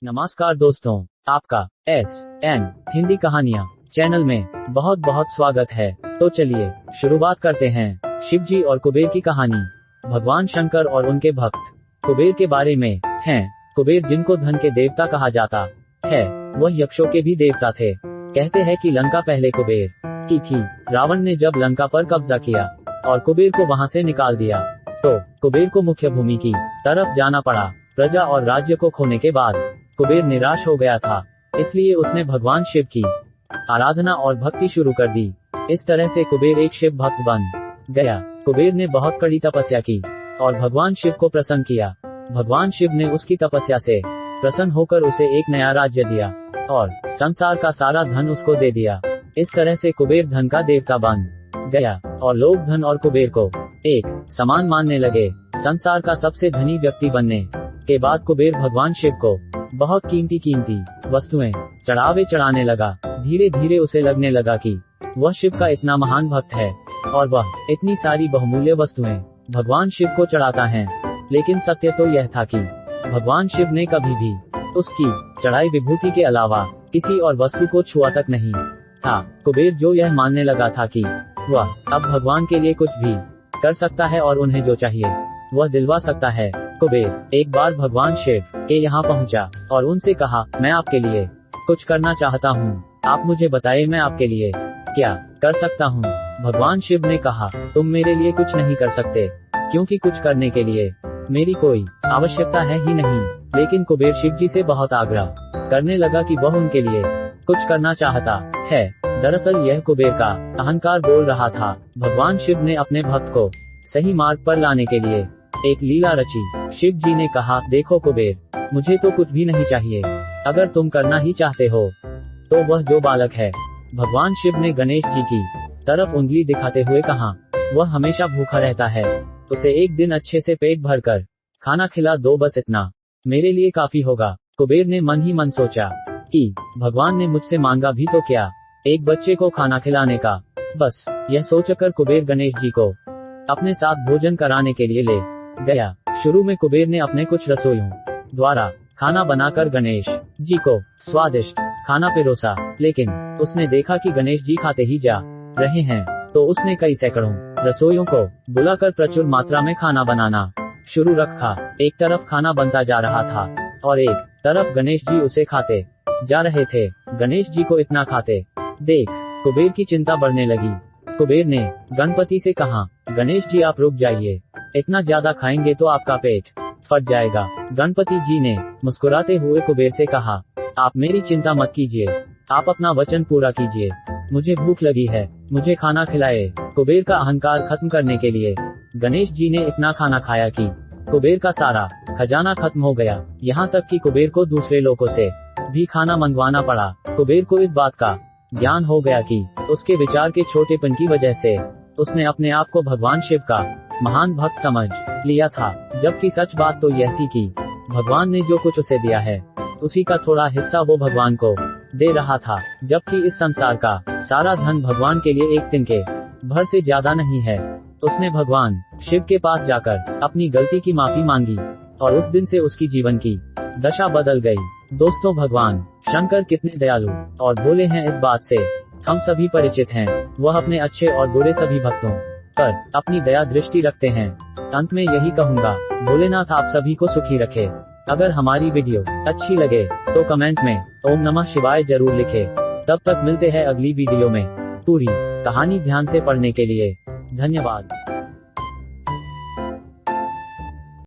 नमस्कार दोस्तों, आपका एस.एन. हिंदी कहानियाँ चैनल में बहुत बहुत स्वागत है। तो चलिए शुरुआत करते हैं शिव जी और कुबेर की कहानी। भगवान शंकर और उनके भक्त कुबेर के बारे में हैं। कुबेर, जिनको धन के देवता कहा जाता है, वह यक्षों के भी देवता थे। कहते हैं कि लंका पहले कुबेर की थी। रावण ने जब लंका पर कब्जा किया और कुबेर को वहां से निकाल दिया, तो कुबेर को मुख्य भूमि की तरफ जाना पड़ा। प्रजा और राज्य को खोने के बाद कुबेर निराश हो गया था, इसलिए उसने भगवान शिव की आराधना और भक्ति शुरू कर दी। इस तरह से कुबेर एक शिव भक्त बन गया। कुबेर ने बहुत कड़ी तपस्या की और भगवान शिव को प्रसन्न किया। भगवान शिव ने उसकी तपस्या से प्रसन्न होकर उसे एक नया राज्य दिया और संसार का सारा धन उसको दे दिया। इस तरह से कुबेर धन का देवता बन गया और लोग धन और कुबेर को एक समान मानने लगे। संसार का सबसे धनी व्यक्ति बनने के बाद कुबेर भगवान शिव को बहुत कीमती वस्तुएं चढ़ाने लगा। धीरे धीरे उसे लगने लगा कि वह शिव का इतना महान भक्त है और वह इतनी सारी बहुमूल्य वस्तुएं भगवान शिव को चढ़ाता है। लेकिन सत्य तो यह था कि भगवान शिव ने कभी भी उसकी चढ़ाई विभूति के अलावा किसी और वस्तु को छुआ तक नहीं था। कुबेर जो यह मानने लगा था कि वह अब भगवान के लिए कुछ भी कर सकता है और उन्हें जो चाहिए वह दिलवा सकता है। कुबेर एक बार भगवान शिव के यहाँ पहुँचा और उनसे कहा, मैं आपके लिए कुछ करना चाहता हूँ, आप मुझे बताइए मैं आपके लिए क्या कर सकता हूँ। भगवान शिव ने कहा, तुम मेरे लिए कुछ नहीं कर सकते, क्योंकि कुछ करने के लिए मेरी कोई आवश्यकता है ही नहीं। लेकिन कुबेर शिव जी से बहुत आग्रह करने लगा कि वह उनके लिए कुछ करना चाहता है। दरअसल यह कुबेर का अहंकार बोल रहा था। भगवान शिव ने अपने भक्त को सही मार्ग पर लाने के लिए एक लीला रची। शिव जी ने कहा, देखो कुबेर, मुझे तो कुछ भी नहीं चाहिए, अगर तुम करना ही चाहते हो तो वह जो बालक है। भगवान शिव ने गणेश जी की तरफ उंगली दिखाते हुए कहा, वह हमेशा भूखा रहता है, उसे एक दिन अच्छे से पेट भरकर खाना खिला दो, बस इतना मेरे लिए काफी होगा। कुबेर ने मन ही मन सोचा कि भगवान ने मुझसे मांगा भी तो क्या, एक बच्चे को खाना खिलाने का। बस यह सोचकर कुबेर गणेश जी को अपने साथ भोजन कराने के लिए ले गया। शुरू में कुबेर ने अपने कुछ रसोइयों द्वारा खाना बनाकर गणेश जी को स्वादिष्ट खाना पिरोसा, लेकिन उसने देखा कि गणेश जी खाते ही जा रहे हैं, तो उसने कई सैकड़ों रसोइयों को बुलाकर प्रचुर मात्रा में खाना बनाना शुरू रखा। एक तरफ खाना बनता जा रहा था और एक तरफ गणेश जी उसे खाते जा रहे थे। गणेश जी को इतना खाते देख कुबेर की चिंता बढ़ने लगी। कुबेर ने गणपति से कहा, गणेश जी आप रुक जाइए, इतना ज्यादा खाएंगे तो आपका पेट फट जाएगा। गणपति जी ने मुस्कुराते हुए कुबेर से कहा, आप मेरी चिंता मत कीजिए, आप अपना वचन पूरा कीजिए, मुझे भूख लगी है, मुझे खाना खिलाए। कुबेर का अहंकार खत्म करने के लिए गणेश जी ने इतना खाना खाया कि कुबेर का सारा खजाना खत्म हो गया। यहाँ तक कि कुबेर को दूसरे लोगों से भी खाना मंगवाना पड़ा। कुबेर को इस बात का ज्ञान हो गया कि उसके विचार के छोटेपन की वजह से उसने अपने आप को भगवान शिव का महान भक्त समझ लिया था, जबकि सच बात तो यह थी कि भगवान ने जो कुछ उसे दिया है उसी का थोड़ा हिस्सा वो भगवान को दे रहा था, जबकि इस संसार का सारा धन भगवान के लिए एक तिनके भर से ज्यादा नहीं है। उसने भगवान शिव के पास जाकर अपनी गलती की माफी मांगी और उस दिन से उसकी जीवन की दशा बदल गई। दोस्तों, भगवान शंकर कितने दयालु और भोले हैं, इस बात से हम सभी परिचित हैं। वह अपने अच्छे और बुरे सभी भक्तों पर अपनी दया दृष्टि रखते हैं। अंत में यही कहूँगा, भोलेनाथ आप सभी को सुखी रखे। अगर हमारी वीडियो अच्छी लगे तो कमेंट में ओम नमः शिवाय जरूर लिखे। तब तक मिलते हैं अगली वीडियो में। पूरी कहानी ध्यान से पढ़ने के लिए धन्यवाद।